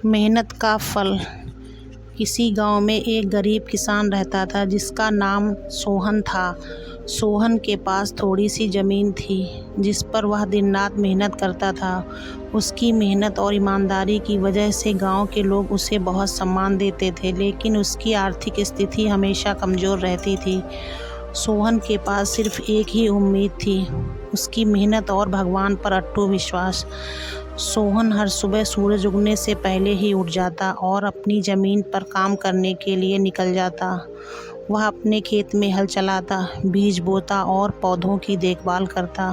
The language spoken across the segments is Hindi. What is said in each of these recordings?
मेहनत का फल। किसी गांव में एक गरीब किसान रहता था जिसका नाम सोहन था। सोहन के पास थोड़ी सी ज़मीन थी जिस पर वह दिन रात मेहनत करता था। उसकी मेहनत और ईमानदारी की वजह से गांव के लोग उसे बहुत सम्मान देते थे, लेकिन उसकी आर्थिक स्थिति हमेशा कमज़ोर रहती थी। सोहन के पास सिर्फ एक ही उम्मीद थी, उसकी मेहनत और भगवान पर अटूट विश्वास। सोहन हर सुबह सूरज उगने से पहले ही उठ जाता और अपनी ज़मीन पर काम करने के लिए निकल जाता। वह अपने खेत में हल चलाता, बीज बोता और पौधों की देखभाल करता।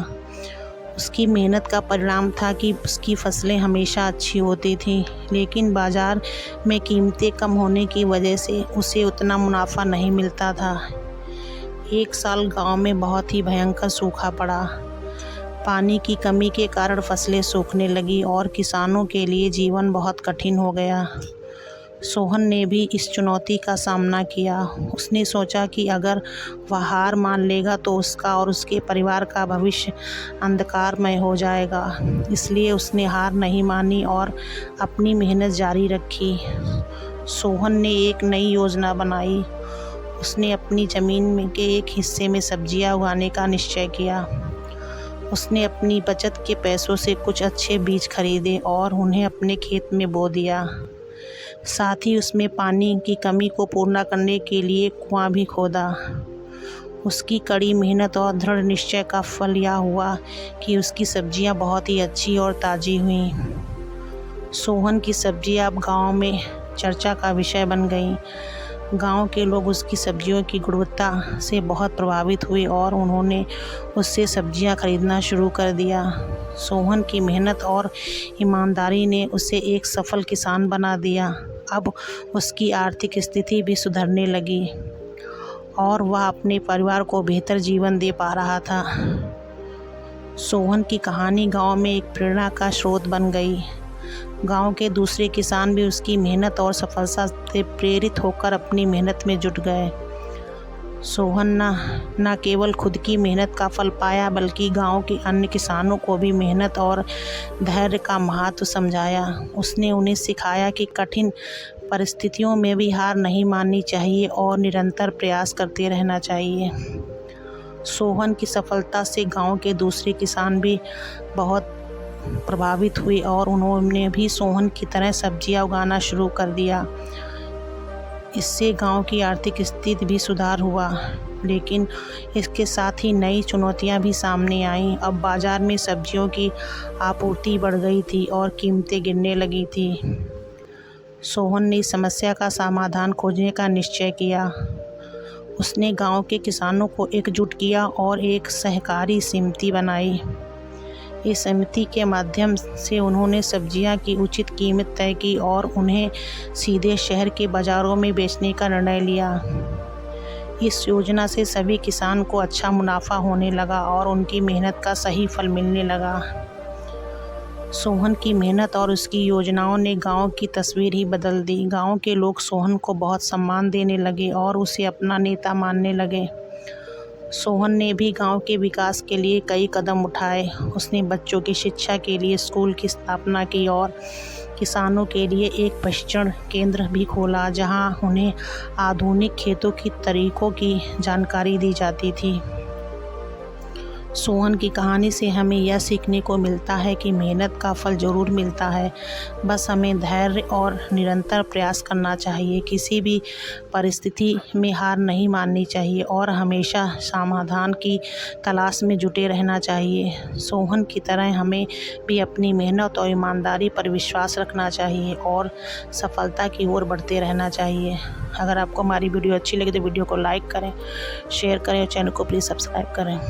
उसकी मेहनत का परिणाम था कि उसकी फसलें हमेशा अच्छी होती थीं, लेकिन बाज़ार में कीमतें कम होने की वजह से उसे उतना मुनाफा नहीं मिलता था। एक साल गांव में बहुत ही भयंकर सूखा पड़ा। पानी की कमी के कारण फसलें सूखने लगी और किसानों के लिए जीवन बहुत कठिन हो गया। सोहन ने भी इस चुनौती का सामना किया। उसने सोचा कि अगर वह हार मान लेगा तो उसका और उसके परिवार का भविष्य अंधकारमय हो जाएगा। इसलिए उसने हार नहीं मानी और अपनी मेहनत जारी रखी। सोहन ने एक नई योजना बनाई। उसने अपनी ज़मीन के एक हिस्से में सब्जियां उगाने का निश्चय किया। उसने अपनी बचत के पैसों से कुछ अच्छे बीज खरीदे और उन्हें अपने खेत में बो दिया। साथ ही उसमें पानी की कमी को पूर्ण करने के लिए कुआं भी खोदा। उसकी कड़ी मेहनत और दृढ़ निश्चय का फल यह हुआ कि उसकी सब्जियां बहुत ही अच्छी और ताज़ी हुईं। सोहन की सब्जियां अब गांव में चर्चा का विषय बन गईं। गांव के लोग उसकी सब्जियों की गुणवत्ता से बहुत प्रभावित हुए और उन्होंने उससे सब्जियां खरीदना शुरू कर दिया। सोहन की मेहनत और ईमानदारी ने उसे एक सफल किसान बना दिया। अब उसकी आर्थिक स्थिति भी सुधरने लगी और वह अपने परिवार को बेहतर जीवन दे पा रहा था। सोहन की कहानी गांव में एक प्रेरणा का स्रोत बन गई। गांव के दूसरे किसान भी उसकी मेहनत और सफलता से प्रेरित होकर अपनी मेहनत में जुट गए। सोहन न केवल खुद की मेहनत का फल पाया, बल्कि गांव के अन्य किसानों को भी मेहनत और धैर्य का महत्व समझाया। उसने उन्हें सिखाया कि कठिन परिस्थितियों में भी हार नहीं माननी चाहिए और निरंतर प्रयास करते रहना चाहिए। सोहन की सफलता से गांव के दूसरे किसान भी बहुत प्रभावित हुए और उन्होंने भी सोहन की तरह सब्जियां उगाना शुरू कर दिया। इससे गांव की आर्थिक स्थिति भी सुधार हुआ, लेकिन इसके साथ ही नई चुनौतियां भी सामने आईं। अब बाजार में सब्जियों की आपूर्ति बढ़ गई थी और कीमतें गिरने लगी थी। सोहन ने इस समस्या का समाधान खोजने का निश्चय किया। उसने गांव के किसानों को एकजुट किया और एक सहकारी समिति बनाई। इस समिति के माध्यम से उन्होंने सब्जियां की उचित कीमत तय की और उन्हें सीधे शहर के बाज़ारों में बेचने का निर्णय लिया। इस योजना से सभी किसान को अच्छा मुनाफा होने लगा और उनकी मेहनत का सही फल मिलने लगा। सोहन की मेहनत और उसकी योजनाओं ने गांव की तस्वीर ही बदल दी। गांव के लोग सोहन को बहुत सम्मान देने लगे और उसे अपना नेता मानने लगे। सोहन ने भी गांव के विकास के लिए कई कदम उठाए। उसने बच्चों की शिक्षा के लिए स्कूल की स्थापना की और किसानों के लिए एक प्रशिक्षण केंद्र भी खोला, जहां उन्हें आधुनिक खेतों की तरीकों की जानकारी दी जाती थी। सोहन की कहानी से हमें यह सीखने को मिलता है कि मेहनत का फल ज़रूर मिलता है, बस हमें धैर्य और निरंतर प्रयास करना चाहिए। किसी भी परिस्थिति में हार नहीं माननी चाहिए और हमेशा समाधान की तलाश में जुटे रहना चाहिए। सोहन की तरह हमें भी अपनी मेहनत और ईमानदारी पर विश्वास रखना चाहिए और सफलता की ओर बढ़ते रहना चाहिए। अगर आपको हमारी वीडियो अच्छी लगे तो वीडियो को लाइक करें, शेयर करें और चैनल को प्लीज़ सब्सक्राइब करें।